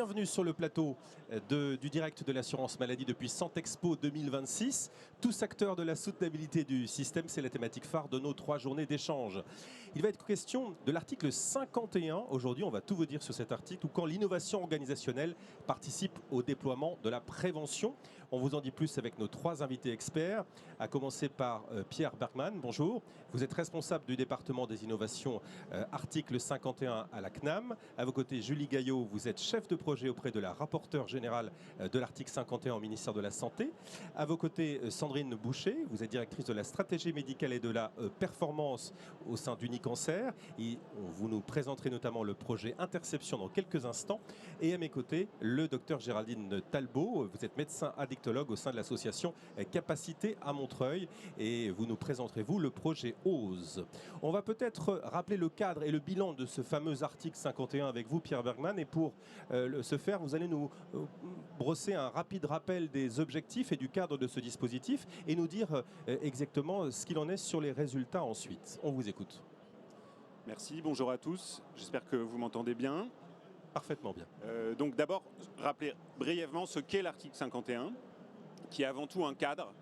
Bienvenue sur le plateau du direct de l'assurance maladie depuis Santexpo 2026. Tous acteurs de la soutenabilité du système, c'est la thématique phare de nos 3 journées d'échange. Il va être question de l'article 51. Aujourd'hui, on va tout vous dire sur cet article, où quand l'innovation organisationnelle participe au déploiement de la prévention. On vous en dit plus avec nos 3 invités experts, à commencer par Pierre Bergman. Bonjour. Vous êtes responsable du département des innovations article 51 à la CNAM. À vos côtés, Julie Gaillot, vous êtes chef de projet auprès de la rapporteure générale de l'article 51 au ministère de la Santé. À vos côtés, Sandrine Boucher, vous êtes directrice de la stratégie médicale et de la performance au sein d'Unicancer. Et vous nous présenterez notamment le projet Interception dans quelques instants. Et à mes côtés, le docteur Géraldine Talbot, vous êtes médecin addictologue au sein de l'association Capacité à Montreuil. Et vous nous présenterez, vous, le projet OSE. On va peut-être rappeler le cadre et le bilan de ce fameux article 51 avec vous, Pierre Bergman. Et pour ce faire, vous allez nous brosser un rapide rappel des objectifs et du cadre de ce dispositif et nous dire exactement ce qu'il en est sur les résultats ensuite. On vous écoute. Merci, bonjour à tous. J'espère que vous m'entendez bien. Parfaitement bien. Donc d'abord, rappeler brièvement ce qu'est l'article 51, qui est avant tout un cadre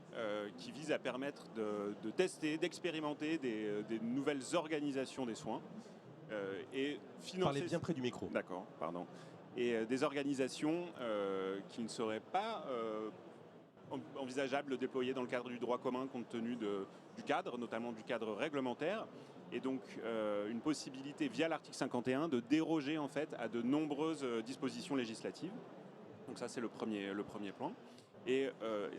qui vise à permettre de tester, d'expérimenter des nouvelles organisations des soins et financer... Parlez bien près du micro. D'accord, pardon. Et des organisations qui ne seraient pas envisageables de déployer dans le cadre du droit commun compte tenu du cadre, notamment du cadre réglementaire. Et donc une possibilité via l'article 51 de déroger en fait à de nombreuses dispositions législatives. Donc ça c'est le premier point. Et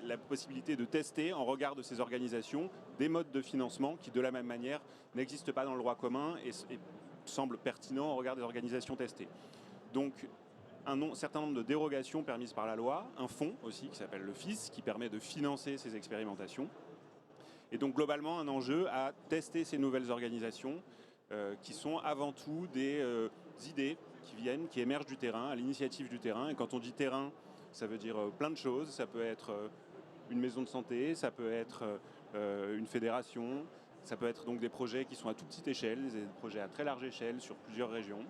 la possibilité de tester en regard de ces organisations des modes de financement qui de la même manière n'existent pas dans le droit commun et semblent pertinents en regard des organisations testées. Donc un certain nombre de dérogations permises par la loi, un fonds aussi qui s'appelle le FIS qui permet de financer ces expérimentations. Et donc globalement un enjeu à tester ces nouvelles organisations qui sont avant tout des idées qui émergent du terrain, à l'initiative du terrain. Et quand on dit terrain, ça veut dire plein de choses. Ça peut être une maison de santé, ça peut être une fédération, ça peut être donc des projets qui sont à toute petite échelle, des projets à très large échelle sur plusieurs régions.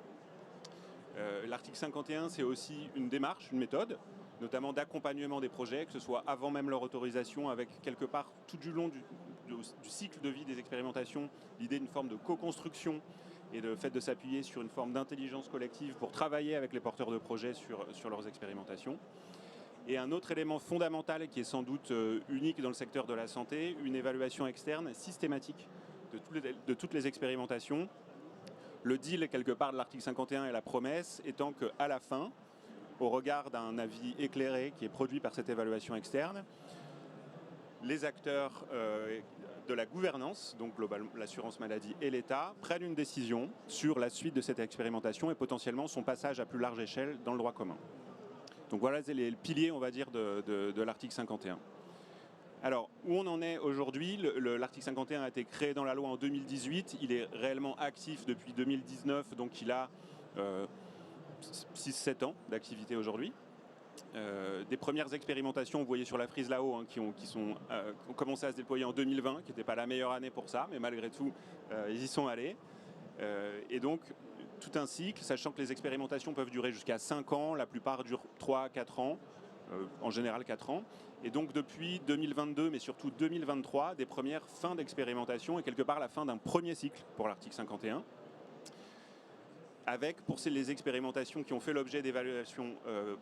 L'article 51, c'est aussi une démarche, une méthode, notamment d'accompagnement des projets, que ce soit avant même leur autorisation, avec quelque part tout du long du cycle de vie des expérimentations, l'idée d'une forme de co-construction et le fait de s'appuyer sur une forme d'intelligence collective pour travailler avec les porteurs de projets sur leurs expérimentations. Et un autre élément fondamental qui est sans doute unique dans le secteur de la santé, une évaluation externe systématique de toutes les expérimentations. Le deal, quelque part, de l'article 51 et la promesse étant qu'à la fin, au regard d'un avis éclairé qui est produit par cette évaluation externe, les acteurs de la gouvernance, donc globalement l'assurance maladie et l'État, prennent une décision sur la suite de cette expérimentation et potentiellement son passage à plus large échelle dans le droit commun. Donc voilà les piliers, on va dire, de l'article 51. Alors, où on en est aujourd'hui, l'article 51 a été créé dans la loi en 2018, il est réellement actif depuis 2019, donc il a 6-7 ans d'activité aujourd'hui. Des premières expérimentations, vous voyez sur la frise là-haut, hein, qui ont commencé à se déployer en 2020, qui n'était pas la meilleure année pour ça, mais malgré tout, ils y sont allés. Et donc, tout un cycle, sachant que les expérimentations peuvent durer jusqu'à 5 ans, la plupart durent 3-4 ans, en général 4 ans. Et donc depuis 2022, mais surtout 2023, des premières fins d'expérimentation et quelque part la fin d'un premier cycle pour l'article 51. Avec, pour les expérimentations qui ont fait l'objet d'évaluations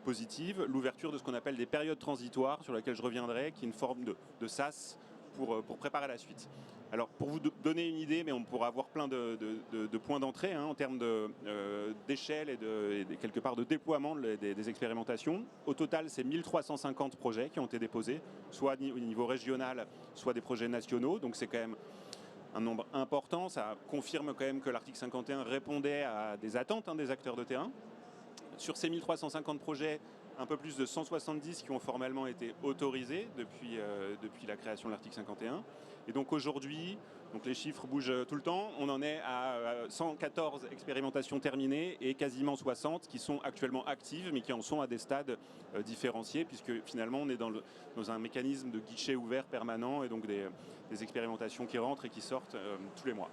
positives, l'ouverture de ce qu'on appelle des périodes transitoires, sur lesquelles je reviendrai, qui est une forme de SAS pour préparer la suite. Alors, pour vous donner une idée, mais on pourra avoir plein de points d'entrée en termes d'échelle et quelque part de déploiement des expérimentations. Au total, c'est 1350 projets qui ont été déposés, soit au niveau régional, soit des projets nationaux. Donc c'est quand même un nombre important. Ça confirme quand même que l'article 51 répondait à des attentes des acteurs de terrain. Sur ces 1350 projets, un peu plus de 170 qui ont formellement été autorisés depuis la création de l'article 51. Et donc aujourd'hui, les chiffres bougent tout le temps, on en est à 114 expérimentations terminées et quasiment 60 qui sont actuellement actives, mais qui en sont à des stades différenciés, puisque finalement on est dans un mécanisme de guichet ouvert permanent et donc des expérimentations qui rentrent et qui sortent tous les mois.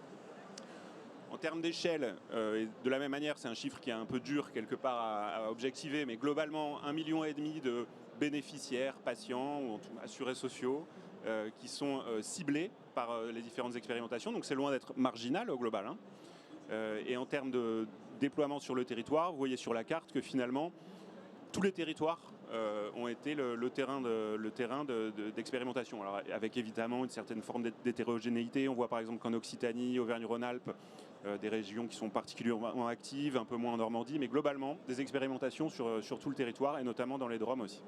En termes d'échelle, de la même manière, c'est un chiffre qui est un peu dur quelque part à objectiver, mais globalement, 1,5 million de bénéficiaires, patients ou assurés sociaux qui sont ciblés par les différentes expérimentations. Donc c'est loin d'être marginal au global. Hein. Et en termes de déploiement sur le territoire, vous voyez sur la carte que finalement, tous les territoires ont été le terrain d'expérimentation. Alors avec évidemment une certaine forme d'hétérogénéité. On voit par exemple qu'en Occitanie, Auvergne-Rhône-Alpes, des régions qui sont particulièrement actives, un peu moins en Normandie, mais globalement des expérimentations sur tout le territoire et notamment dans les DROM aussi.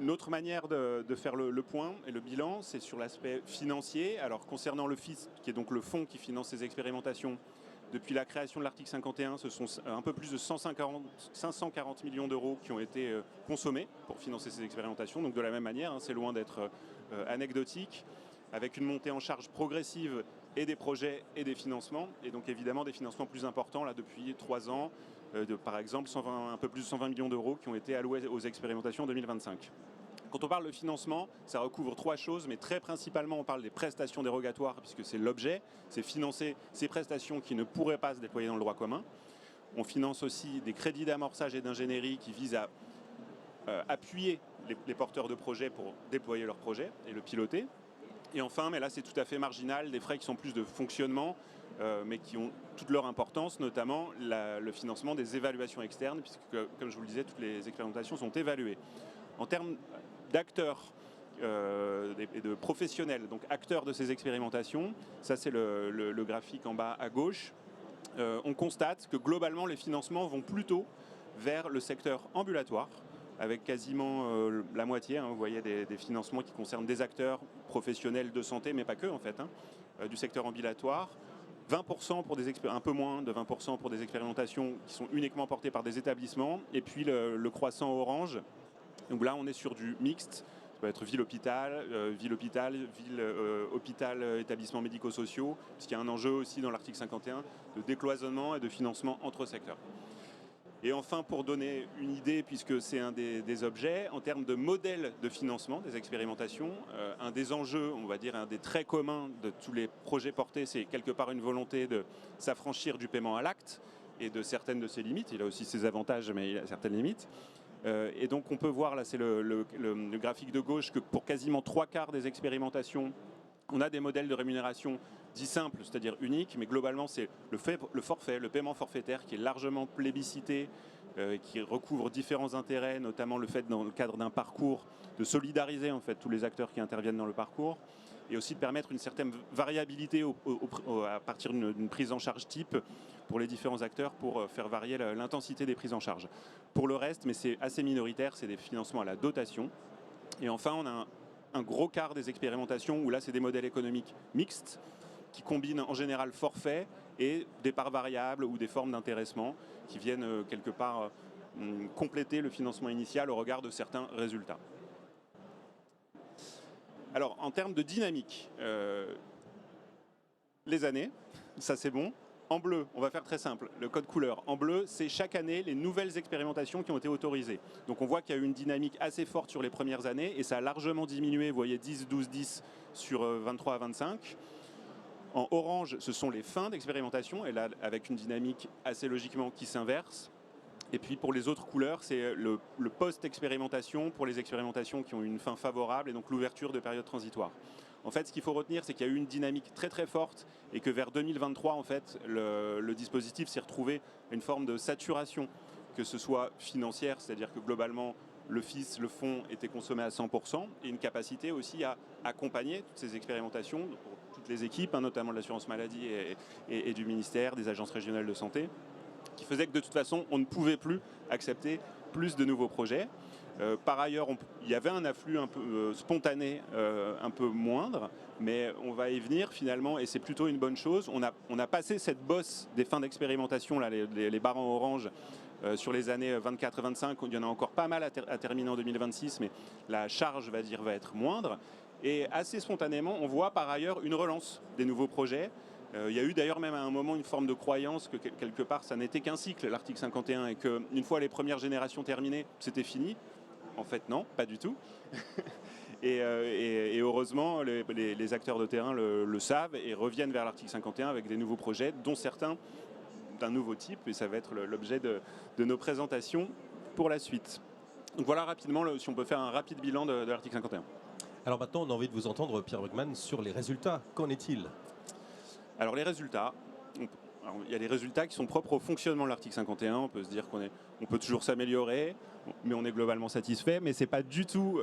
Une autre manière de faire le point et le bilan, c'est sur l'aspect financier. Alors concernant le FIS, qui est donc le fonds qui finance ces expérimentations, depuis la création de l'article 51, ce sont un peu plus de 540 millions d'euros qui ont été consommés pour financer ces expérimentations. Donc de la même manière, hein, c'est loin d'être anecdotique, avec une montée en charge progressive et des projets et des financements. Et donc évidemment des financements plus importants là depuis 3 ans, par exemple un peu plus de 120 millions d'euros qui ont été alloués aux expérimentations en 2025. Quand on parle de financement, ça recouvre 3 choses, mais très principalement, on parle des prestations dérogatoires, puisque c'est l'objet, c'est financer ces prestations qui ne pourraient pas se déployer dans le droit commun. On finance aussi des crédits d'amorçage et d'ingénierie qui visent à appuyer les porteurs de projets pour déployer leur projet et le piloter. Et enfin, mais là c'est tout à fait marginal, des frais qui sont plus de fonctionnement, mais qui ont toute leur importance, notamment le financement des évaluations externes, puisque, comme je vous le disais, toutes les expérimentations sont évaluées. En termes d'acteurs et de professionnels, donc acteurs de ces expérimentations, ça c'est le graphique en bas à gauche, on constate que globalement les financements vont plutôt vers le secteur ambulatoire, avec quasiment la moitié, hein, vous voyez des financements qui concernent des acteurs professionnels de santé, mais pas que en fait, hein, du secteur ambulatoire. 20% pour un peu moins de 20% pour des expérimentations qui sont uniquement portées par des établissements, et puis le croissant orange. Donc là, on est sur du mixte. Ça peut être ville-hôpital, ville-hôpital, ville-hôpital, établissements médico-sociaux, puisqu'il y a un enjeu aussi dans l'article 51 de décloisonnement et de financement entre secteurs. Et enfin, pour donner une idée, puisque c'est un des objets, en termes de modèle de financement des expérimentations, un des enjeux, on va dire un des traits communs de tous les projets portés, c'est quelque part une volonté de s'affranchir du paiement à l'acte et de certaines de ses limites. Il a aussi ses avantages, mais il a certaines limites. Et donc on peut voir, là c'est le graphique de gauche, que pour quasiment 3/4 des expérimentations, on a des modèles de rémunération dits simples, c'est-à-dire uniques, mais globalement c'est le forfait, le paiement forfaitaire qui est largement plébiscité, qui recouvre différents intérêts, notamment le fait dans le cadre d'un parcours de solidariser en fait tous les acteurs qui interviennent dans le parcours, et aussi de permettre une certaine variabilité à partir d'une prise en charge type pour les différents acteurs pour faire varier l'intensité des prises en charge. Pour le reste, mais c'est assez minoritaire, c'est des financements à la dotation. Et enfin, on a un gros quart des expérimentations où là, c'est des modèles économiques mixtes qui combinent en général forfait et des parts variables ou des formes d'intéressement qui viennent quelque part compléter le financement initial au regard de certains résultats. Alors, en termes de dynamique, les années, ça c'est bon. En bleu, on va faire très simple, le code couleur. En bleu, c'est chaque année les nouvelles expérimentations qui ont été autorisées. Donc on voit qu'il y a eu une dynamique assez forte sur les premières années et ça a largement diminué, vous voyez 10, 12, 10 sur 23 à 25. En orange, ce sont les fins d'expérimentation et là avec une dynamique assez logiquement qui s'inverse. Et puis pour les autres couleurs, c'est le post-expérimentation pour les expérimentations qui ont une fin favorable et donc l'ouverture de périodes transitoires. En fait, ce qu'il faut retenir, c'est qu'il y a eu une dynamique très très forte et que vers 2023, en fait, le dispositif s'est retrouvé à une forme de saturation, que ce soit financière, c'est-à-dire que globalement, le FIS, le fonds, était consommé à 100%, et une capacité aussi à accompagner toutes ces expérimentations, pour toutes les équipes, hein, notamment de l'assurance maladie et du ministère, des agences régionales de santé, qui faisait que de toute façon, on ne pouvait plus accepter plus de nouveaux projets. Par ailleurs, il y avait un afflux un peu spontané, un peu moindre, mais on va y venir finalement, et c'est plutôt une bonne chose. On a passé cette bosse des fins d'expérimentation, là, les barres en orange, sur les années 24 et 25. Il y en a encore pas mal à terminer en 2026, mais la charge, va être moindre. Et assez spontanément, on voit par ailleurs une relance des nouveaux projets. Il y a eu d'ailleurs même à un moment une forme de croyance que quelque part ça n'était qu'un cycle, l'article 51, et qu'une fois les premières générations terminées, c'était fini. En fait non, pas du tout. Et heureusement, les acteurs de terrain le savent et reviennent vers l'article 51 avec des nouveaux projets, dont certains d'un nouveau type, et ça va être l'objet de nos présentations pour la suite. Donc voilà rapidement, si on peut faire un rapide bilan de l'article 51. Alors maintenant, on a envie de vous entendre, Pierre Brugmann, sur les résultats. Qu'en est-il? Alors les résultats, il y a les résultats qui sont propres au fonctionnement de l'article 51. On peut se dire qu'on peut toujours s'améliorer, mais on est globalement satisfait. Mais ce n'est pas du tout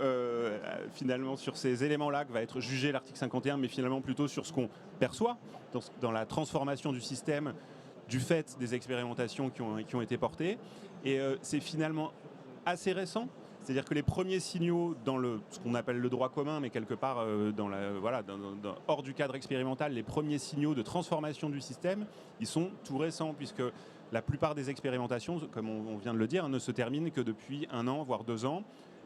finalement sur ces éléments-là que va être jugé l'article 51, mais finalement plutôt sur ce qu'on perçoit dans la transformation du système du fait des expérimentations qui ont été portées. Et c'est finalement assez récent. C'est-à-dire que les premiers signaux dans ce qu'on appelle le droit commun, mais quelque part hors du cadre expérimental, les premiers signaux de transformation du système, ils sont tout récents, puisque la plupart des expérimentations, comme on vient de le dire, ne se terminent que depuis 1 an, voire 2 ans.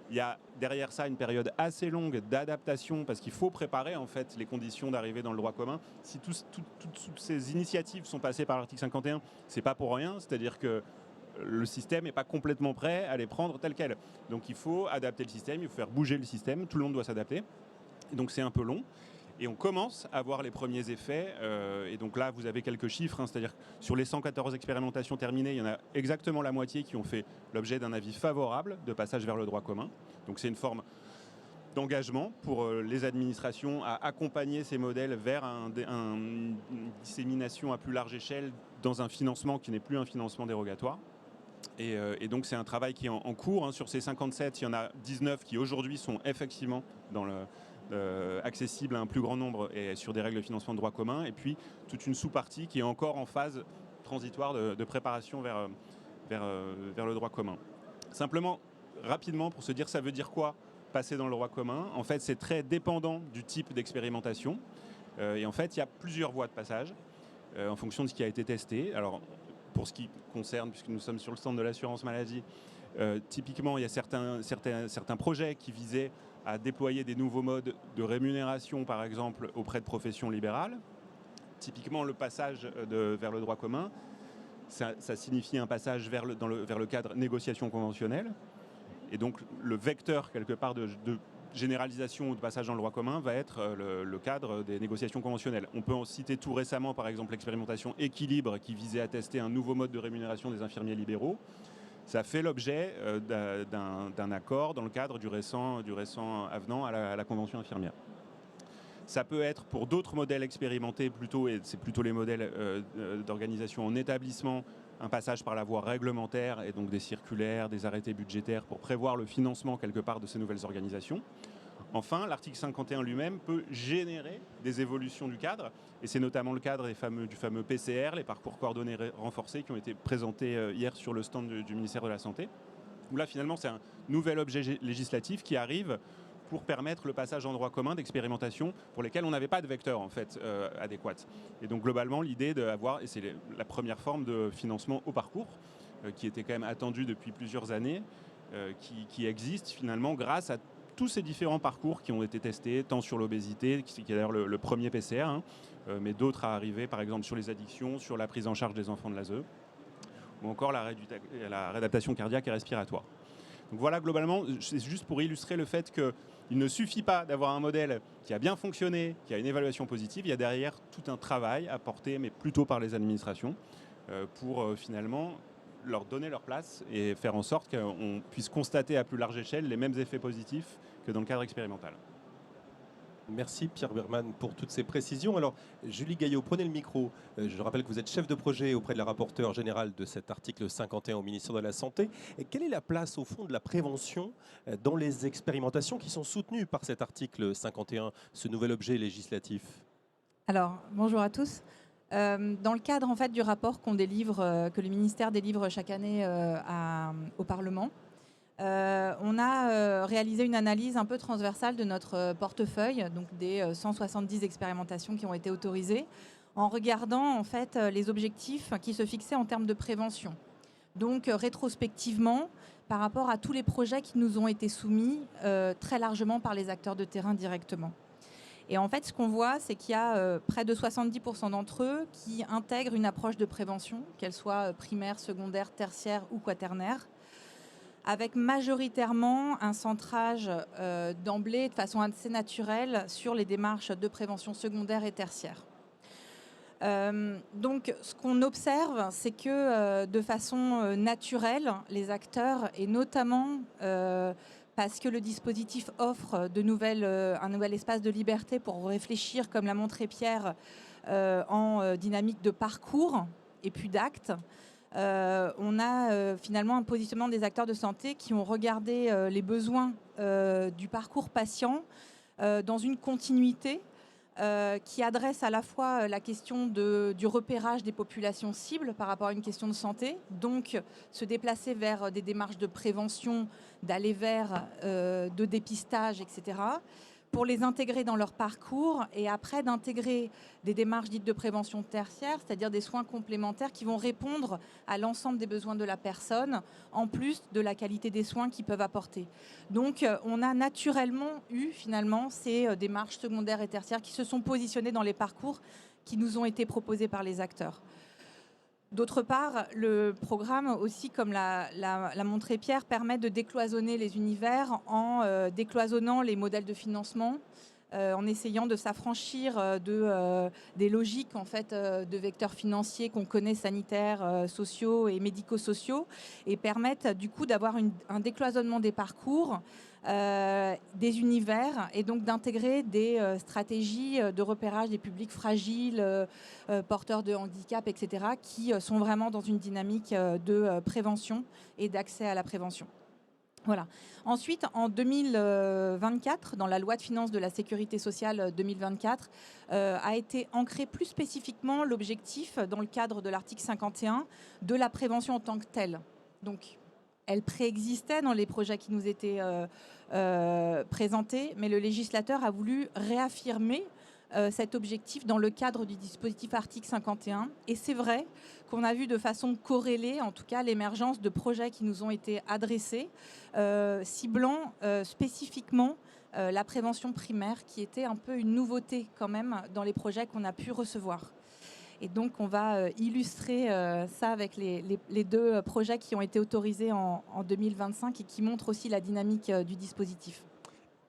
Il y a derrière ça une période assez longue d'adaptation, parce qu'il faut préparer en fait les conditions d'arrivée dans le droit commun. Si toutes ces initiatives sont passées par l'article 51, c'est pas pour rien, c'est-à-dire que le système n'est pas complètement prêt à les prendre telles quelles. Donc il faut adapter le système, il faut faire bouger le système, tout le monde doit s'adapter. Et donc c'est un peu long. Et on commence à voir les premiers effets. Et donc là, vous avez quelques chiffres, c'est-à-dire que sur les 114 expérimentations terminées, il y en a exactement la moitié qui ont fait l'objet d'un avis favorable de passage vers le droit commun. Donc c'est une forme d'engagement pour les administrations à accompagner ces modèles vers une dissémination à plus large échelle dans un financement qui n'est plus un financement dérogatoire. Et donc c'est un travail qui est en cours. Sur ces 57, il y en a 19 qui aujourd'hui sont effectivement accessibles à un plus grand nombre et sur des règles de financement de droit commun. Et puis toute une sous-partie qui est encore en phase transitoire de préparation vers le droit commun. Simplement, rapidement, pour se dire ça veut dire quoi passer dans le droit commun. En fait, c'est très dépendant du type d'expérimentation. Et en fait, il y a plusieurs voies de passage en fonction de ce qui a été testé. Alors, pour ce qui concerne, puisque nous sommes sur le stand de l'assurance maladie, typiquement, il y a certains projets qui visaient à déployer des nouveaux modes de rémunération, par exemple, auprès de professions libérales. Typiquement, le passage vers le droit commun, ça signifie un passage vers le cadre négociation conventionnelle. Et donc, le vecteur, quelque part, de généralisation ou de passage dans le droit commun va être le cadre des négociations conventionnelles. On peut en citer tout récemment, par exemple, l'expérimentation Équilibre qui visait à tester un nouveau mode de rémunération des infirmiers libéraux. Ça fait l'objet d'un accord dans le cadre du récent avenant à la Convention infirmière. Ça peut être pour d'autres modèles expérimentés, et c'est plutôt les modèles d'organisation en établissement, un passage par la voie réglementaire et donc des circulaires, des arrêtés budgétaires pour prévoir le financement quelque part de ces nouvelles organisations. Enfin, l'article 51 lui-même peut générer des évolutions du cadre, et c'est notamment le cadre du fameux PCR, les parcours coordonnés renforcés, qui ont été présentés hier sur le stand du ministère de la Santé, où là finalement c'est un nouvel objet législatif qui arrive pour permettre le passage en droit commun d'expérimentation pour lesquelles on n'avait pas de vecteur en fait adéquat. Et donc globalement l'idée d'avoir, et c'est la première forme de financement au parcours, qui était quand même attendue depuis plusieurs années, qui existe finalement grâce à tous ces différents parcours qui ont été testés, tant sur l'obésité, qui est d'ailleurs le premier PCR, mais d'autres à arriver, par exemple sur les addictions, sur la prise en charge des enfants de l'ASE, ou encore la réadaptation cardiaque et respiratoire. Donc voilà, globalement, c'est juste pour illustrer le fait qu'il ne suffit pas d'avoir un modèle qui a bien fonctionné, qui a une évaluation positive, il y a derrière tout un travail à porter, mais plutôt par les administrations, pour finalement leur donner leur place et faire en sorte qu'on puisse constater à plus large échelle les mêmes effets positifs que dans le cadre expérimental. Merci Pierre Brugmann pour toutes ces précisions. Alors Julie Gaillot, prenez le micro. Je rappelle que vous êtes chef de projet auprès de la rapporteure générale de cet article 51 au ministère de la Santé. Et quelle est la place au fond de la prévention dans les expérimentations qui sont soutenues par cet article 51, ce nouvel objet législatif? Alors, bonjour à tous. Dans le cadre en fait, du rapport que le ministère délivre chaque année au Parlement, on a réalisé une analyse un peu transversale de notre portefeuille, donc des 170 expérimentations qui ont été autorisées, en regardant en fait les objectifs qui se fixaient en termes de prévention. Donc rétrospectivement, par rapport à tous les projets qui nous ont été soumis très largement par les acteurs de terrain directement. Et en fait, ce qu'on voit, c'est qu'il y a près de 70% d'entre eux qui intègrent une approche de prévention, qu'elle soit primaire, secondaire, tertiaire ou quaternaire, avec majoritairement un centrage d'emblée, de façon assez naturelle, sur les démarches de prévention secondaire et tertiaire. Donc, ce qu'on observe, c'est que de façon naturelle, les acteurs, et notamment parce que le dispositif offre un nouvel espace de liberté pour réfléchir, comme l'a montré Pierre, en dynamique de parcours et puis d'actes, on a finalement un positionnement des acteurs de santé qui ont regardé les besoins du parcours patient dans une continuité qui adresse à la fois la question du repérage des populations cibles par rapport à une question de santé, donc se déplacer vers des démarches de prévention, d'aller vers de dépistage, etc., pour les intégrer dans leur parcours et après d'intégrer des démarches dites de prévention tertiaire, c'est-à-dire des soins complémentaires qui vont répondre à l'ensemble des besoins de la personne, en plus de la qualité des soins qu'ils peuvent apporter. Donc on a naturellement eu finalement ces démarches secondaires et tertiaires qui se sont positionnées dans les parcours qui nous ont été proposés par les acteurs. D'autre part, le programme aussi, comme l'a montré Pierre, permet de décloisonner les univers en décloisonnant les modèles de financement, en essayant de s'affranchir des logiques en fait, de vecteurs financiers qu'on connaît, sanitaires, sociaux et médico-sociaux, et permettent du coup d'avoir un décloisonnement des parcours, des univers, et donc d'intégrer des stratégies de repérage des publics fragiles, porteurs de handicap, etc., qui sont vraiment dans une dynamique de prévention et d'accès à la prévention. Voilà. Ensuite, en 2024, dans la loi de finances de la sécurité sociale 2024, a été ancré plus spécifiquement l'objectif, dans le cadre de l'article 51, de la prévention en tant que telle. Donc, elle préexistait dans les projets qui nous étaient présentés, mais le législateur a voulu réaffirmer cet objectif dans le cadre du dispositif article 51. Et c'est vrai qu'on a vu de façon corrélée, en tout cas, l'émergence de projets qui nous ont été adressés, ciblant spécifiquement la prévention primaire, qui était un peu une nouveauté quand même dans les projets qu'on a pu recevoir. Et donc, on va illustrer ça avec les deux projets qui ont été autorisés en 2025 et qui montrent aussi la dynamique du dispositif.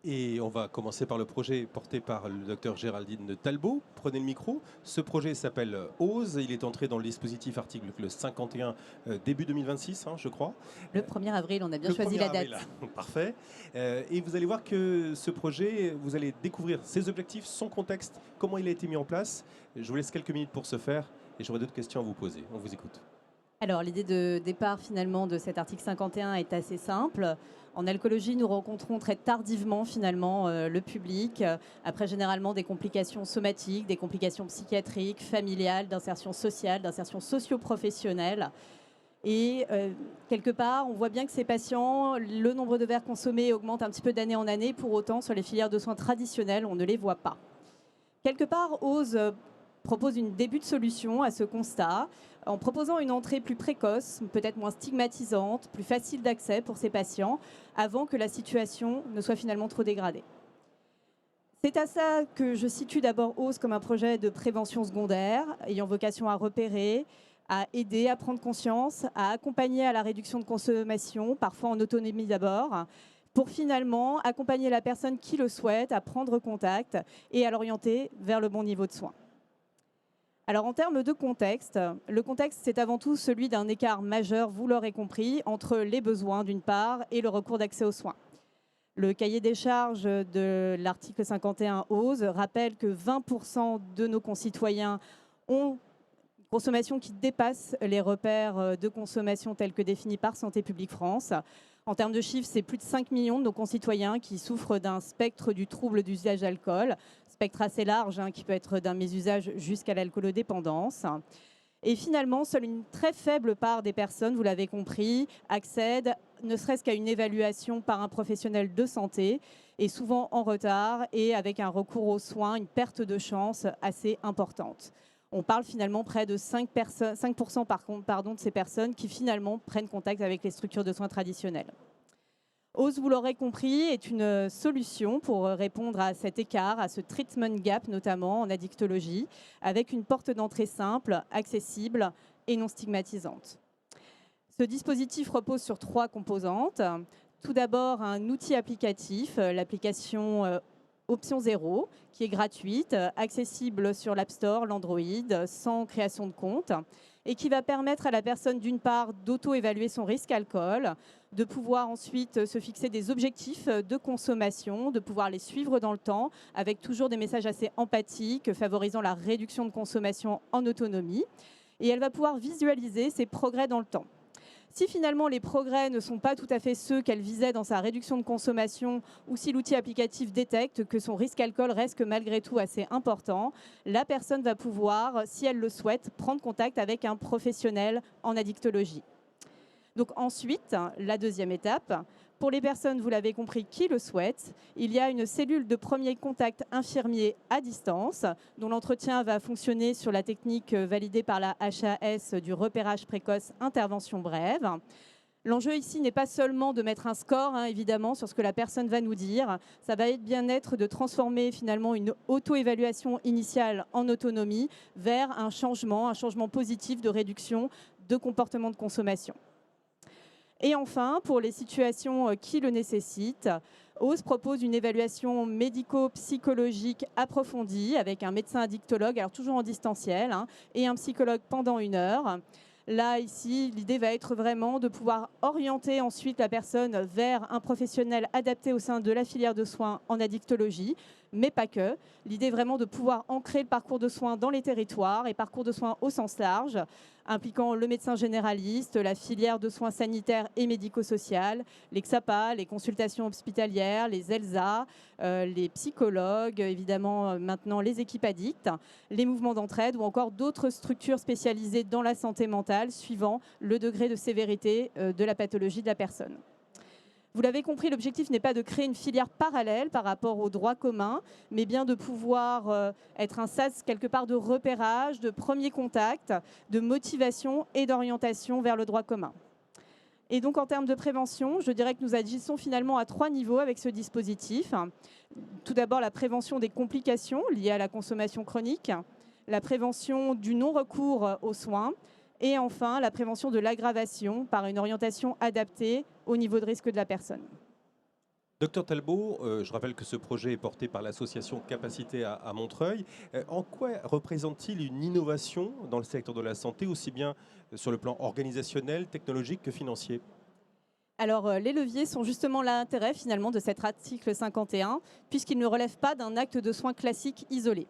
Et on va commencer par le projet porté par le docteur Géraldine Talbot. Prenez le micro. Ce projet s'appelle OSE. Il est entré dans le dispositif article 51 début 2026, hein, je crois. Le 1er avril, on a bien choisi la date. Parfait. Et vous allez voir que ce projet, vous allez découvrir ses objectifs, son contexte, comment il a été mis en place. Je vous laisse quelques minutes pour ce faire et j'aurai d'autres questions à vous poser. On vous écoute. Alors, l'idée de départ finalement de cet article 51 est assez simple. En alcoolologie, nous rencontrons très tardivement finalement le public, après généralement des complications somatiques, des complications psychiatriques, familiales, d'insertion sociale, d'insertion socio-professionnelle. Et quelque part, on voit bien que ces patients, le nombre de verres consommés augmente un petit peu d'année en année. Pour autant, sur les filières de soins traditionnelles, on ne les voit pas. Quelque part, OSE propose une début de solution à ce constat, en proposant une entrée plus précoce, peut-être moins stigmatisante, plus facile d'accès pour ces patients, avant que la situation ne soit finalement trop dégradée. C'est à ça que je situe d'abord OSE comme un projet de prévention secondaire, ayant vocation à repérer, à aider, à prendre conscience, à accompagner à la réduction de consommation, parfois en autonomie d'abord, pour finalement accompagner la personne qui le souhaite à prendre contact et à l'orienter vers le bon niveau de soins. Alors en termes de contexte, le contexte c'est avant tout celui d'un écart majeur, vous l'aurez compris, entre les besoins d'une part et le recours d'accès aux soins. Le cahier des charges de l'article 51 OSE rappelle que 20% de nos concitoyens ont une consommation qui dépasse les repères de consommation tels que définis par Santé publique France. En termes de chiffres, c'est plus de 5 millions de nos concitoyens qui souffrent d'un spectre du trouble d'usage d'alcool, spectre assez large qui peut être d'un mésusage jusqu'à l'alcoolodépendance. Et finalement, seule une très faible part des personnes, vous l'avez compris, accèdent ne serait-ce qu'à une évaluation par un professionnel de santé, et souvent en retard et avec un recours aux soins, une perte de chance assez importante. On parle finalement près de 5% de ces personnes qui finalement prennent contact avec les structures de soins traditionnelles. OSE, vous l'aurez compris, est une solution pour répondre à cet écart, à ce treatment gap notamment en addictologie, avec une porte d'entrée simple, accessible et non stigmatisante. Ce dispositif repose sur 3 composantes. Tout d'abord, un outil applicatif, l'application Option 0, qui est gratuite, accessible sur l'App Store, l'Android, sans création de compte, et qui va permettre à la personne, d'une part, d'auto-évaluer son risque alcool, de pouvoir ensuite se fixer des objectifs de consommation, de pouvoir les suivre dans le temps, avec toujours des messages assez empathiques, favorisant la réduction de consommation en autonomie. Et elle va pouvoir visualiser ses progrès dans le temps. Si finalement les progrès ne sont pas tout à fait ceux qu'elle visait dans sa réduction de consommation ou si l'outil applicatif détecte que son risque alcool reste malgré tout assez important, la personne va pouvoir, si elle le souhaite, prendre contact avec un professionnel en addictologie. Donc ensuite, la deuxième étape, pour les personnes, vous l'avez compris, qui le souhaitent, il y a une cellule de premier contact infirmier à distance, dont l'entretien va fonctionner sur la technique validée par la HAS du repérage précoce intervention brève. L'enjeu ici n'est pas seulement de mettre un score, évidemment, sur ce que la personne va nous dire. Ça va bien être de transformer finalement une auto-évaluation initiale en autonomie vers un changement positif de réduction de comportement de consommation. Et enfin, pour les situations qui le nécessitent, OSE propose une évaluation médico-psychologique approfondie avec un médecin addictologue, alors toujours en distanciel, et un psychologue pendant 1 heure. Là, ici, l'idée va être vraiment de pouvoir orienter ensuite la personne vers un professionnel adapté au sein de la filière de soins en addictologie, mais pas que. L'idée est vraiment de pouvoir ancrer le parcours de soins dans les territoires et parcours de soins au sens large, impliquant le médecin généraliste, la filière de soins sanitaires et médico-sociales, les XAPA, les consultations hospitalières, les ELSA, les psychologues, évidemment maintenant les équipes addictes, les mouvements d'entraide ou encore d'autres structures spécialisées dans la santé mentale suivant le degré de sévérité de la pathologie de la personne. Vous l'avez compris, l'objectif n'est pas de créer une filière parallèle par rapport au droit commun, mais bien de pouvoir être un sas quelque part de repérage, de premier contact, de motivation et d'orientation vers le droit commun. Et donc en termes de prévention, je dirais que nous agissons finalement à 3 niveaux avec ce dispositif. Tout d'abord la prévention des complications liées à la consommation chronique, la prévention du non-recours aux soins, et enfin la prévention de l'aggravation par une orientation adaptée au niveau de risque de la personne. Docteur Talbot, je rappelle que ce projet est porté par l'association Capacité à Montreuil. En quoi représente-t-il une innovation dans le secteur de la santé, aussi bien sur le plan organisationnel, technologique que financier ? Alors, les leviers sont justement l'intérêt finalement de cet article 51, puisqu'il ne relève pas d'un acte de soins classique isolé.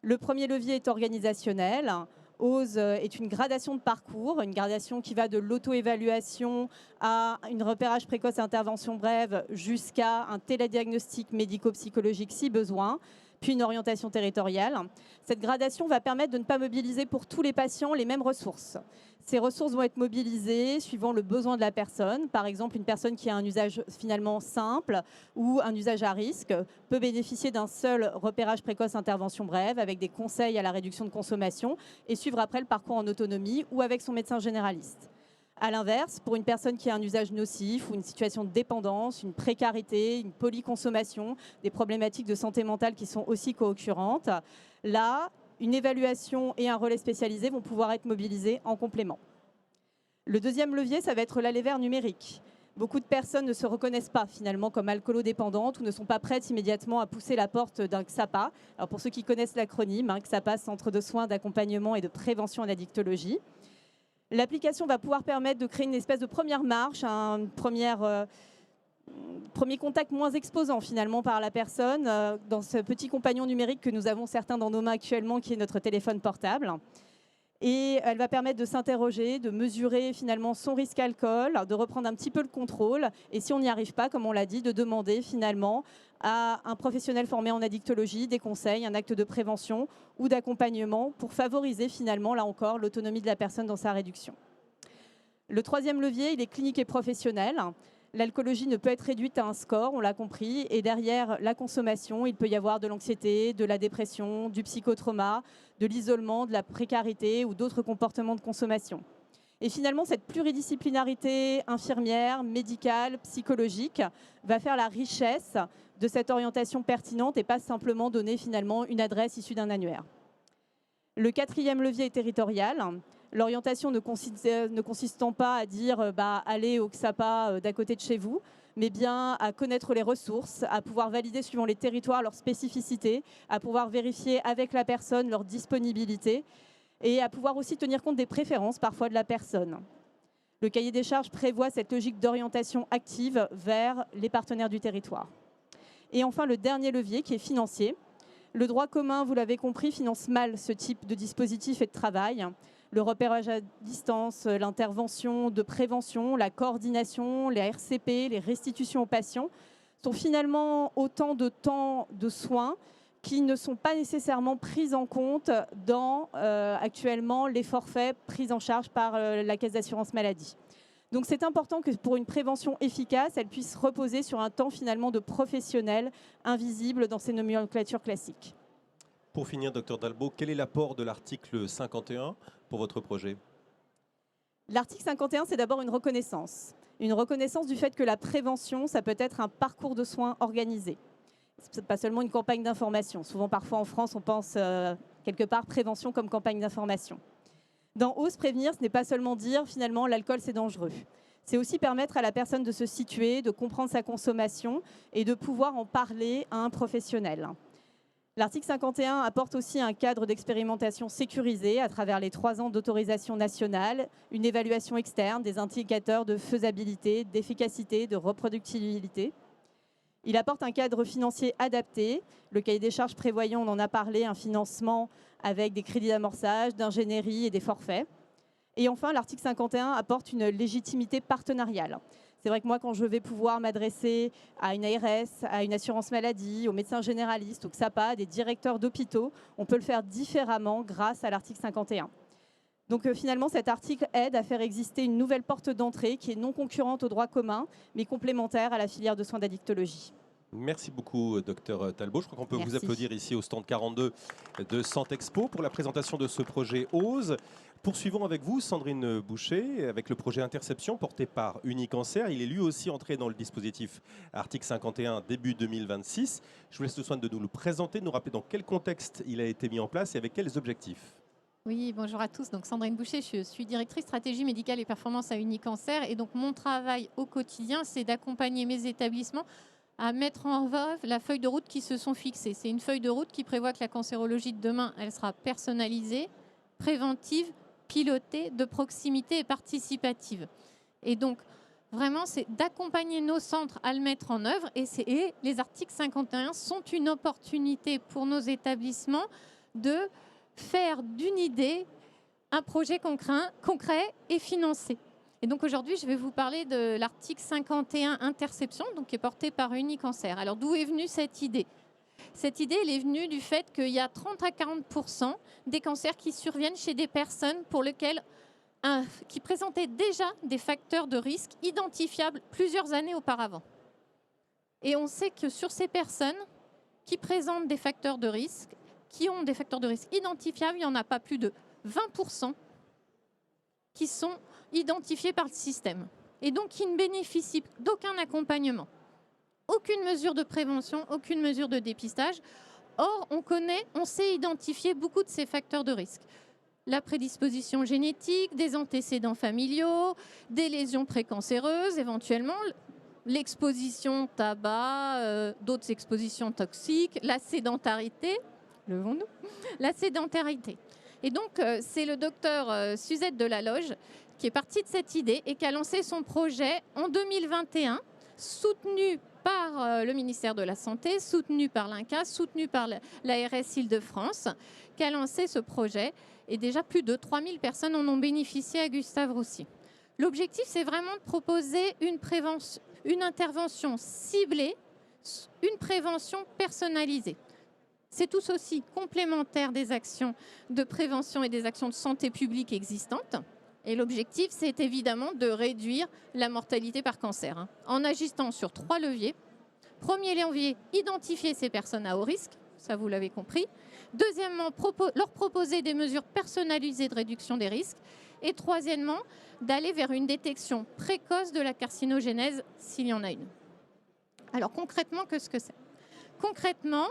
Le premier levier est organisationnel. OSE est une gradation de parcours, une gradation qui va de l'auto-évaluation à un repérage précoce et intervention brève jusqu'à un télédiagnostic médico-psychologique si besoin, puis une orientation territoriale. Cette gradation va permettre de ne pas mobiliser pour tous les patients les mêmes ressources. Ces ressources vont être mobilisées suivant le besoin de la personne. Par exemple, une personne qui a un usage finalement simple ou un usage à risque peut bénéficier d'un seul repérage précoce intervention brève avec des conseils à la réduction de consommation et suivre après le parcours en autonomie ou avec son médecin généraliste. A l'inverse, pour une personne qui a un usage nocif ou une situation de dépendance, une précarité, une polyconsommation, des problématiques de santé mentale qui sont aussi co-occurrentes, là, une évaluation et un relais spécialisé vont pouvoir être mobilisés en complément. Le deuxième levier, ça va être l'aller vers numérique. Beaucoup de personnes ne se reconnaissent pas finalement comme alcoolodépendantes ou ne sont pas prêtes immédiatement à pousser la porte d'un XAPA. Alors pour ceux qui connaissent l'acronyme, XAPA, Centre de soins, d'accompagnement et de prévention en addictologie. L'application va pouvoir permettre de créer une espèce de première marche, un premier contact moins exposant finalement par la personne dans ce petit compagnon numérique que nous avons certains dans nos mains actuellement qui est notre téléphone portable. Et elle va permettre de s'interroger, de mesurer finalement son risque alcool, de reprendre un petit peu le contrôle et si on n'y arrive pas, comme on l'a dit, de demander finalement à un professionnel formé en addictologie des conseils, un acte de prévention ou d'accompagnement pour favoriser finalement, là encore, l'autonomie de la personne dans sa réduction. Le troisième levier, il est clinique et professionnel. L'alcoolologie ne peut être réduite à un score, on l'a compris, et derrière la consommation, il peut y avoir de l'anxiété, de la dépression, du psychotrauma, de l'isolement, de la précarité ou d'autres comportements de consommation. Et finalement, cette pluridisciplinarité infirmière, médicale, psychologique va faire la richesse de cette orientation pertinente et pas simplement donner finalement une adresse issue d'un annuaire. Le quatrième levier est territorial. L'orientation ne consistant pas à dire allez au XAPA d'à côté de chez vous, mais bien à connaître les ressources, à pouvoir valider suivant les territoires leurs spécificités, à pouvoir vérifier avec la personne leur disponibilité et à pouvoir aussi tenir compte des préférences parfois de la personne. Le cahier des charges prévoit cette logique d'orientation active vers les partenaires du territoire. Et enfin, le dernier levier qui est financier. Le droit commun, vous l'avez compris, finance mal ce type de dispositif et de travail. Le repérage à distance, l'intervention de prévention, la coordination, les RCP, les restitutions aux patients sont finalement autant de temps de soins qui ne sont pas nécessairement prises en compte dans actuellement les forfaits pris en charge par la Caisse d'assurance maladie. Donc c'est important que pour une prévention efficace, elle puisse reposer sur un temps finalement de professionnels invisible dans ces nomenclatures classiques. Pour finir, Dr Dalbo, quel est l'apport de l'article 51 pour votre projet? L'article 51, c'est d'abord une reconnaissance. Une reconnaissance du fait que la prévention, ça peut être un parcours de soins organisé. Ce n'est pas seulement une campagne d'information. Souvent, parfois en France, on pense quelque part prévention comme campagne d'information. Dans Ose prévenir, ce n'est pas seulement dire finalement l'alcool c'est dangereux. C'est aussi permettre à la personne de se situer, de comprendre sa consommation et de pouvoir en parler à un professionnel. L'article 51 apporte aussi un cadre d'expérimentation sécurisé à travers les 3 ans d'autorisation nationale, une évaluation externe, des indicateurs de faisabilité, d'efficacité, de reproductibilité. Il apporte un cadre financier adapté. Le cahier des charges prévoyant, on en a parlé, un financement avec des crédits d'amorçage, d'ingénierie et des forfaits. Et enfin, l'article 51 apporte une légitimité partenariale. C'est vrai que moi, quand je vais pouvoir m'adresser à une ARS, à une assurance maladie, aux médecins généralistes, au XAPA, à des directeurs d'hôpitaux, on peut le faire différemment grâce à l'article 51. Donc finalement, cet article aide à faire exister une nouvelle porte d'entrée qui est non concurrente au droit commun, mais complémentaire à la filière de soins d'addictologie. Merci beaucoup, Dr Talbot. Je crois qu'on peut vous applaudir ici au stand 42 de Santexpo pour la présentation de ce projet OSE. Poursuivons avec vous, Sandrine Boucher, avec le projet Interception porté par Unicancer. Il est lui aussi entré dans le dispositif article 51 début 2026. Je vous laisse le soin de nous le présenter, de nous rappeler dans quel contexte il a été mis en place et avec quels objectifs. Oui, bonjour à tous. Donc Sandrine Boucher, je suis directrice stratégie médicale et performance à Unicancer. Et donc mon travail au quotidien, c'est d'accompagner mes établissements à mettre en œuvre la feuille de route qui se sont fixées. C'est une feuille de route qui prévoit que la cancérologie de demain, elle sera personnalisée, préventive, pilotée, de proximité et participative. Et donc, vraiment, c'est d'accompagner nos centres à le mettre en œuvre. Et les articles 51 sont une opportunité pour nos établissements de faire d'une idée un projet concret et financé. Et donc aujourd'hui, je vais vous parler de l'article 51 Interception, donc qui est porté par Unicancer. Alors d'où est venue cette idée? Cette idée, elle est venue du fait qu'il y a 30 à 40% des cancers qui surviennent chez des personnes pour lesquelles qui présentaient déjà des facteurs de risque identifiables plusieurs années auparavant. Et on sait que sur ces personnes qui présentent des facteurs de risque, qui ont des facteurs de risque identifiables, il n'y en a pas plus de 20% qui sont identifiés par le système et donc qui ne bénéficient d'aucun accompagnement, aucune mesure de prévention, aucune mesure de dépistage. Or, on sait identifier beaucoup de ces facteurs de risque. La prédisposition génétique, des antécédents familiaux, des lésions précancéreuses, éventuellement, l'exposition tabac, d'autres expositions toxiques, la sédentarité, levons-nous, la sédentarité. Et donc, c'est le docteur Suzette Delaloge qui est parti de cette idée et qui a lancé son projet en 2021, soutenu par le ministère de la Santé, soutenu par l'INCa, soutenu par l'ARS Île-de-France, qui a lancé ce projet. Et déjà, plus de 3000 personnes en ont bénéficié à Gustave-Roussy. L'objectif, c'est vraiment de proposer une intervention ciblée, une prévention personnalisée. C'est tout aussi complémentaire des actions de prévention et des actions de santé publique existantes. Et l'objectif, c'est évidemment de réduire la mortalité par cancer, en agissant sur 3 leviers. Premier levier, identifier ces personnes à haut risque, ça vous l'avez compris. Deuxièmement, leur proposer des mesures personnalisées de réduction des risques. Et troisièmement, d'aller vers une détection précoce de la carcinogénèse s'il y en a une. Alors concrètement, qu'est-ce que c'est? Concrètement,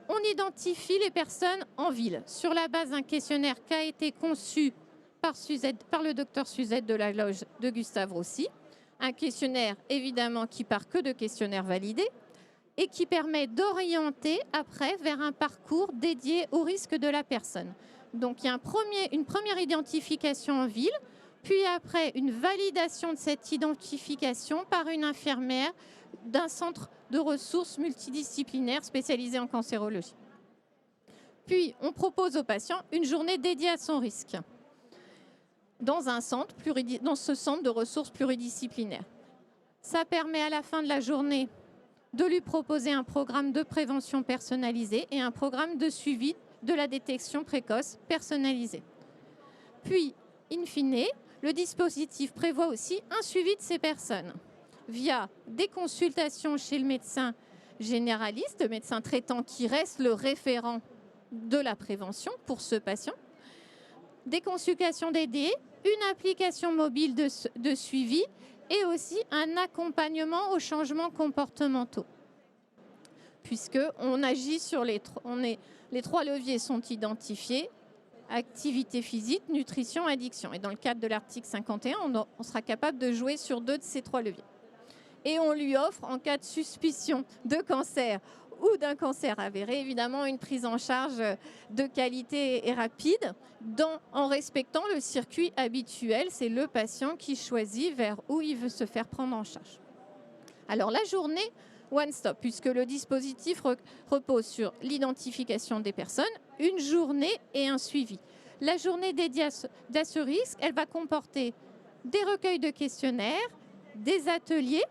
on identifie les personnes en ville sur la base d'un questionnaire qui a été conçu par le docteur Suzette de la loge de Gustave Roussy. Un questionnaire, évidemment, qui part que de questionnaires validés et qui permet d'orienter après vers un parcours dédié au risque de la personne. Donc, il y a une première identification en ville, puis après une validation de cette identification par une infirmière d'un centre de ressources multidisciplinaire spécialisé en cancérologie. Puis, on propose au patient une journée dédiée à son risque dans ce centre de ressources pluridisciplinaires. Ça permet à la fin de la journée de lui proposer un programme de prévention personnalisé et un programme de suivi de la détection précoce personnalisée. Puis, in fine, le dispositif prévoit aussi un suivi de ces personnes via des consultations chez le médecin généraliste, le médecin traitant qui reste le référent de la prévention pour ce patient, des consultations dédiées, une application mobile de suivi et aussi un accompagnement aux changements comportementaux. Puisqu'on agit sur les trois leviers sont identifiés, activité physique, nutrition, addiction. Et dans le cadre de l'article 51, on sera capable de jouer sur 2 de ces 3 leviers. Et on lui offre, en cas de suspicion de cancer ou d'un cancer avéré, évidemment, une prise en charge de qualité et rapide en respectant le circuit habituel. C'est le patient qui choisit vers où il veut se faire prendre en charge. Alors, la journée One Stop, puisque le dispositif repose sur l'identification des personnes, une journée et un suivi. La journée dédiée à ce risque, elle va comporter des recueils de questionnaires, des ateliers,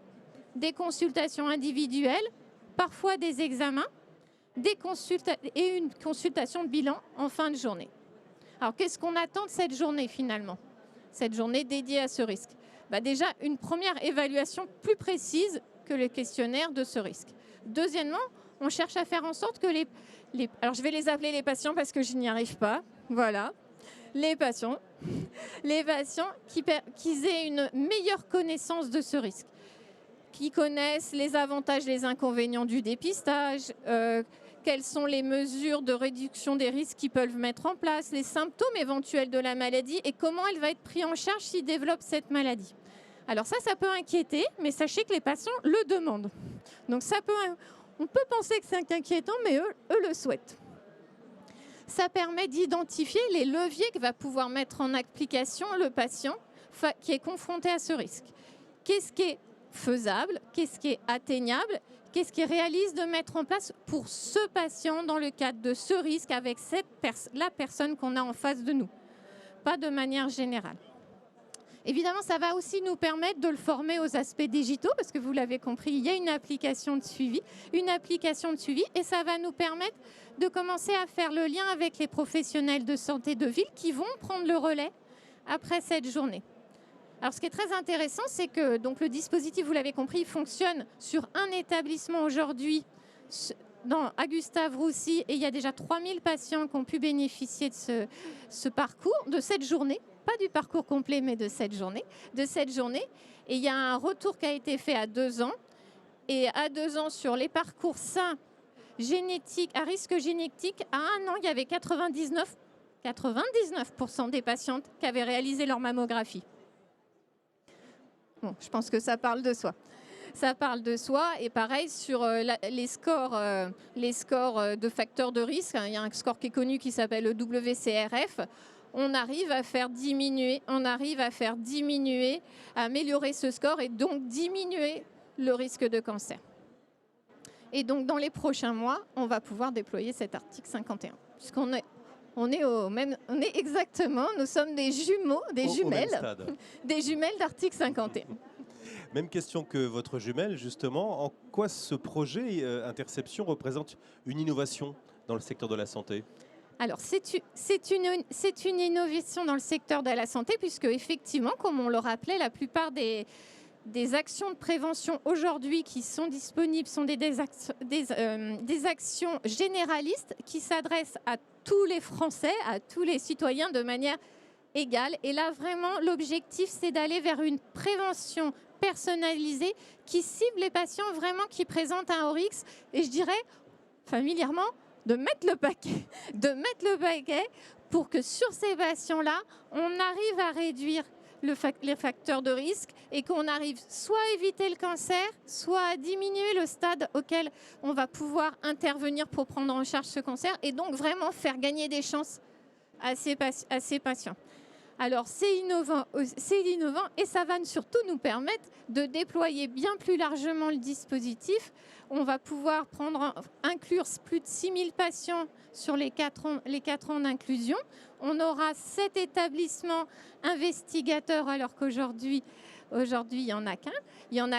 des consultations individuelles, parfois des examens, et une consultation de bilan en fin de journée. Alors, qu'est-ce qu'on attend de cette journée finalement? Cette journée dédiée à ce risque. Déjà, une première évaluation plus précise que le questionnaire de ce risque. Deuxièmement, on cherche à faire en sorte que alors je vais les appeler les patients parce que je n'y arrive pas. Voilà. Les patients qui aient une meilleure connaissance de ce risque, qui connaissent les avantages, les inconvénients du dépistage, quelles sont les mesures de réduction des risques qu'ils peuvent mettre en place, les symptômes éventuels de la maladie et comment elle va être prise en charge s'ils développent cette maladie. Alors ça peut inquiéter, mais sachez que les patients le demandent. Donc on peut penser que c'est inquiétant, mais eux le souhaitent. Ça permet d'identifier les leviers que va pouvoir mettre en application le patient qui est confronté à ce risque. Qu'est-ce qui est faisable, qu'est-ce qui est atteignable, qu'est-ce qui est réaliste de mettre en place pour ce patient dans le cadre de ce risque avec la personne qu'on a en face de nous, pas de manière générale. Évidemment, ça va aussi nous permettre de le former aux aspects digitaux, parce que vous l'avez compris, il y a une application de suivi, et ça va nous permettre de commencer à faire le lien avec les professionnels de santé de ville qui vont prendre le relais après cette journée. Alors, ce qui est très intéressant, c'est que donc, le dispositif, vous l'avez compris, il fonctionne sur un établissement aujourd'hui à Gustave Roussy, et il y a déjà 3000 patients qui ont pu bénéficier de ce parcours, de cette journée. Pas du parcours complet, mais de cette journée. Et il y a un retour qui a été fait à 2 ans. Et à 2 ans, sur les parcours sains génétiques, à risque génétique, à 1 an, il y avait 99% des patientes qui avaient réalisé leur mammographie. Bon, je pense que ça parle de soi. Et pareil sur les scores de facteurs de risque. Il y a un score qui est connu qui s'appelle le WCRF. On arrive à faire diminuer, à améliorer ce score et donc diminuer le risque de cancer. Et donc, dans les prochains mois, on va pouvoir déployer cet article 51. Puisqu'on nous sommes des jumeaux, des jumelles d'article 51. Même question que votre jumelle, justement. En quoi ce projet Interception représente une innovation dans le secteur de la santé ? Alors, c'est une innovation dans le secteur de la santé, puisque effectivement, comme on le rappelait, la plupart des actions de prévention aujourd'hui qui sont disponibles sont des actions généralistes qui s'adressent à tous les Français, à tous les citoyens de manière égale. Et là, vraiment, l'objectif, c'est d'aller vers une prévention personnalisée qui cible les patients vraiment qui présentent un haut risque. Et je dirais, familièrement, de mettre le paquet pour que sur ces patients-là, on arrive à réduire les facteurs de risque et qu'on arrive soit à éviter le cancer, soit à diminuer le stade auquel on va pouvoir intervenir pour prendre en charge ce cancer et donc vraiment faire gagner des chances à ces patients. Alors c'est innovant et ça va surtout nous permettre de déployer bien plus largement le dispositif. On va pouvoir inclure plus de 6000 patients sur les 4 ans d'inclusion. On aura 7 établissements investigateurs alors qu'aujourd'hui, il n'y en a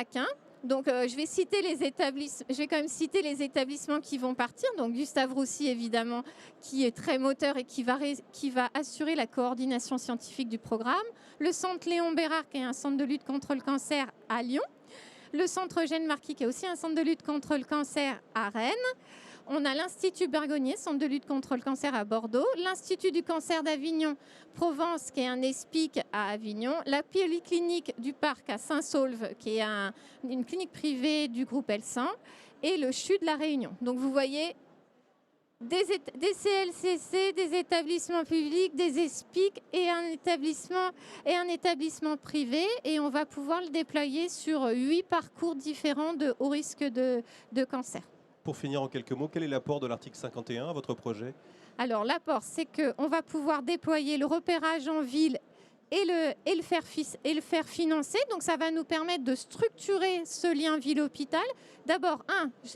qu'un. Donc, je vais quand même citer les établissements qui vont partir. Donc, Gustave Roussy, évidemment, qui est très moteur et qui va assurer la coordination scientifique du programme. Le centre Léon Bérard, qui est un centre de lutte contre le cancer à Lyon. Le centre Eugène Marquis, qui est aussi un centre de lutte contre le cancer à Rennes. On a l'Institut Bergonié, centre de lutte contre le cancer à Bordeaux, l'Institut du cancer d'Avignon, Provence, qui est un ESPIC à Avignon, la Polyclinique du Parc à Saint-Saulve, qui est une clinique privée du groupe Elsan, et le CHU de la Réunion. Donc vous voyez des CLCC, des établissements publics, des ESPIC et un établissement privé, et on va pouvoir le déployer sur 8 parcours différents de haut risque de cancer. Pour finir en quelques mots, quel est l'apport de l'article 51 à votre projet? Alors l'apport, c'est qu'on va pouvoir déployer le repérage en ville et le faire financer. Donc ça va nous permettre de structurer ce lien ville-hôpital. D'abord,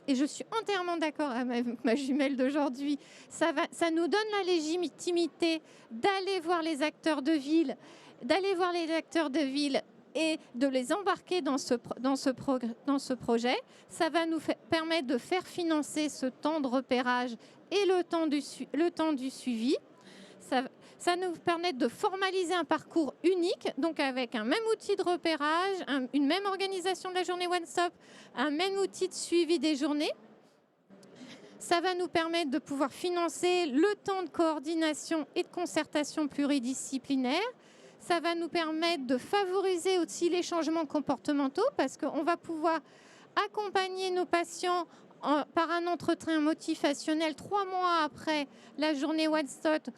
et je suis entièrement d'accord avec ma jumelle d'aujourd'hui, ça nous donne la légitimité d'aller voir les acteurs de ville, et de les embarquer dans ce projet. Ça va nous permettre de faire financer ce temps de repérage et le temps du suivi. Ça nous permet de formaliser un parcours unique, donc avec un même outil de repérage, une même organisation de la journée One Stop, un même outil de suivi des journées. Ça va nous permettre de pouvoir financer le temps de coordination et de concertation pluridisciplinaire. Ça va nous permettre de favoriser aussi les changements comportementaux parce qu'on va pouvoir accompagner nos patients par un entretien motivationnel 3 mois après la journée One Stop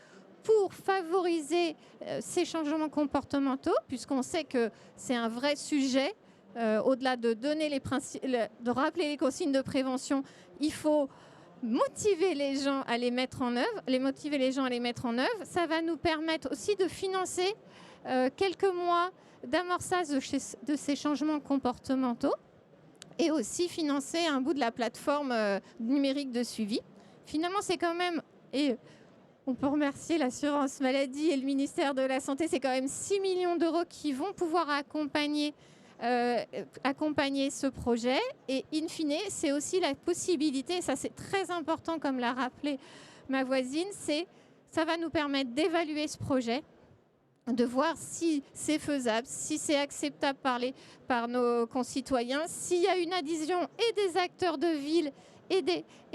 pour favoriser ces changements comportementaux, puisqu'on sait que c'est un vrai sujet. Au-delà de de rappeler les consignes de prévention, il faut motiver les gens à les mettre en œuvre. Ça va nous permettre aussi de financer quelques mois d'amorçage de ces changements comportementaux et aussi financer un bout de la plateforme numérique de suivi. Finalement, c'est quand même, et on peut remercier l'assurance maladie et le ministère de la Santé, c'est quand même 6 millions d'euros qui vont pouvoir accompagner ce projet. Et in fine, c'est aussi la possibilité, et ça c'est très important comme l'a rappelé ma voisine, ça va nous permettre d'évaluer ce projet, de voir si c'est faisable, si c'est acceptable par nos concitoyens, s'il y a une adhésion et des acteurs de ville et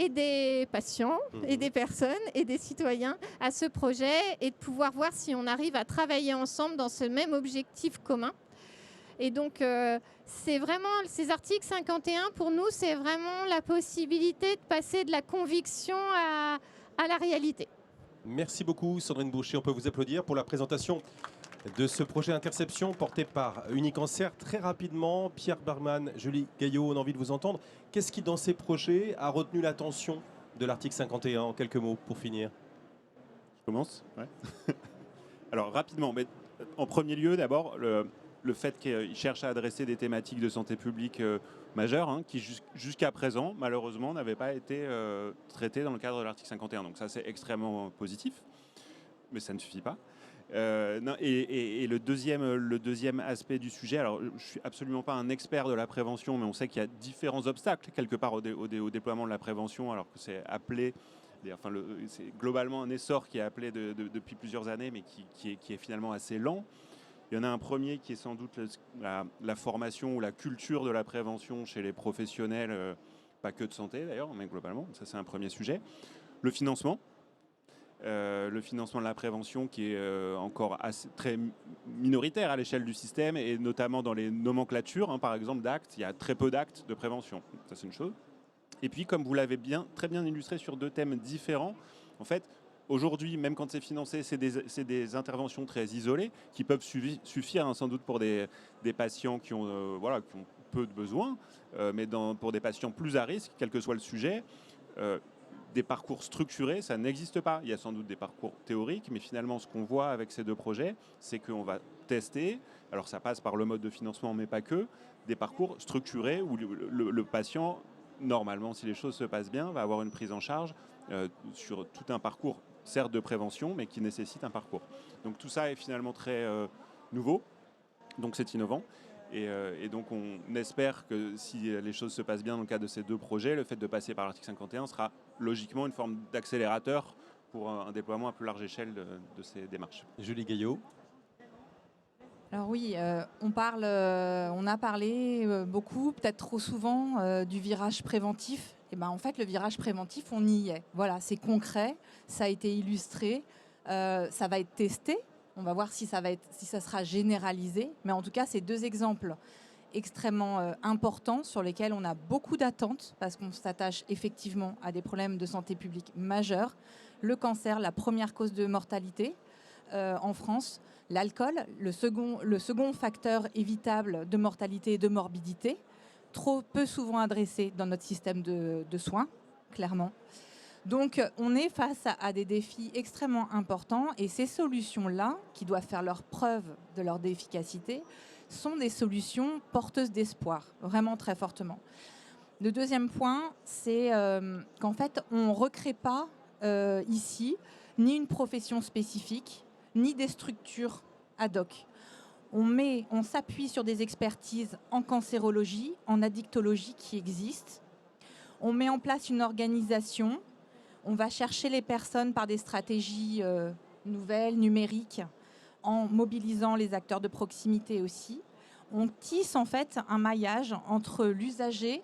des patients et des personnes et des citoyens à ce projet, et de pouvoir voir si on arrive à travailler ensemble dans ce même objectif commun. Et donc, c'est vraiment, ces articles 51, pour nous, c'est vraiment la possibilité de passer de la conviction à la réalité. Merci beaucoup Sandrine Boucher, on peut vous applaudir pour la présentation de ce projet Interception porté par Unicancer. Très rapidement, Pierre Bergman, Julie Gaillot, on a envie de vous entendre. Qu'est-ce qui dans ces projets a retenu l'attention de l'article 51 en quelques mots pour finir? Je commence, ouais. Alors rapidement, mais en premier lieu d'abord, le fait qu'il cherche à adresser des thématiques de santé publique majeures, qui jusqu'à présent, malheureusement, n'avaient pas été traitées dans le cadre de l'article 51. Donc ça, c'est extrêmement positif, mais ça ne suffit pas. Et le deuxième aspect du sujet, alors je ne suis absolument pas un expert de la prévention, mais on sait qu'il y a différents obstacles quelque part au déploiement de la prévention, alors que c'est appelé... Enfin, c'est globalement un essor qui est appelé depuis plusieurs années, mais qui est finalement assez lent. Il y en a un premier qui est sans doute la formation ou la culture de la prévention chez les professionnels, pas que de santé d'ailleurs, mais globalement, ça c'est un premier sujet. Le financement de la prévention qui est encore très minoritaire à l'échelle du système, et notamment dans les nomenclatures, par exemple d'actes, il y a très peu d'actes de prévention, ça c'est une chose. Et puis comme vous l'avez très bien illustré sur 2 thèmes différents, en fait, aujourd'hui, même quand c'est financé, c'est des interventions très isolées qui peuvent suffire, hein, sans doute pour des patients qui ont, voilà, qui ont peu de besoins, mais pour des patients plus à risque, quel que soit le sujet, des parcours structurés, ça n'existe pas. Il y a sans doute des parcours théoriques, mais finalement, ce qu'on voit avec ces 2 projets, c'est qu'on va tester, alors ça passe par le mode de financement, mais pas que, des parcours structurés où le patient, normalement, si les choses se passent bien, va avoir une prise en charge sur tout un parcours, certes de prévention, mais qui nécessite un parcours. Donc tout ça est finalement très nouveau, donc c'est innovant. Et donc on espère que si les choses se passent bien dans le cadre de ces 2 projets, le fait de passer par l'article 51 sera logiquement une forme d'accélérateur pour un déploiement à plus large échelle de ces démarches. Julie Gaillot. Alors oui, on a parlé beaucoup, peut-être trop souvent, du virage préventif. Et ben, en fait, le virage préventif, on y est. Voilà, c'est concret, ça a été illustré, ça va être testé. On va voir si ça sera généralisé. Mais en tout cas, c'est 2 exemples extrêmement importants sur lesquels on a beaucoup d'attentes parce qu'on s'attache effectivement à des problèmes de santé publique majeurs. Le cancer, la première cause de mortalité en France. L'alcool, le second facteur évitable de mortalité et de morbidité, trop peu souvent adressé dans notre système de soins, clairement. Donc, on est face à des défis extrêmement importants et ces solutions-là, qui doivent faire leur preuve de leur efficacité, sont des solutions porteuses d'espoir, vraiment très fortement. Le deuxième point, c'est qu'en fait, on ne recrée pas ici ni une profession spécifique, ni des structures ad hoc. On s'appuie sur des expertises en cancérologie, en addictologie qui existent. On met en place une organisation. On va chercher les personnes par des stratégies nouvelles, numériques, en mobilisant les acteurs de proximité aussi. On tisse en fait un maillage entre l'usager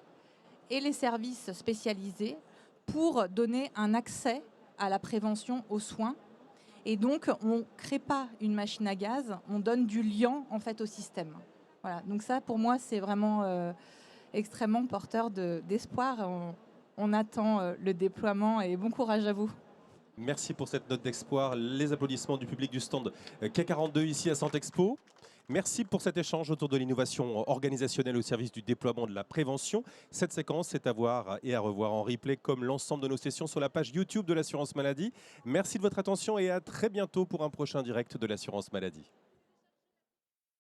et les services spécialisés pour donner un accès à la prévention aux soins. Et donc, on ne crée pas une machine à gaz, on donne du liant en fait au système. Voilà. Donc ça, pour moi, c'est vraiment extrêmement porteur d'espoir. On attend le déploiement et bon courage à vous. Merci pour cette note d'espoir. Les applaudissements du public du stand K42 ici à Santexpo. Merci pour cet échange autour de l'innovation organisationnelle au service du déploiement de la prévention. Cette séquence est à voir et à revoir en replay comme l'ensemble de nos sessions sur la page YouTube de l'Assurance Maladie. Merci de votre attention et à très bientôt pour un prochain direct de l'Assurance Maladie.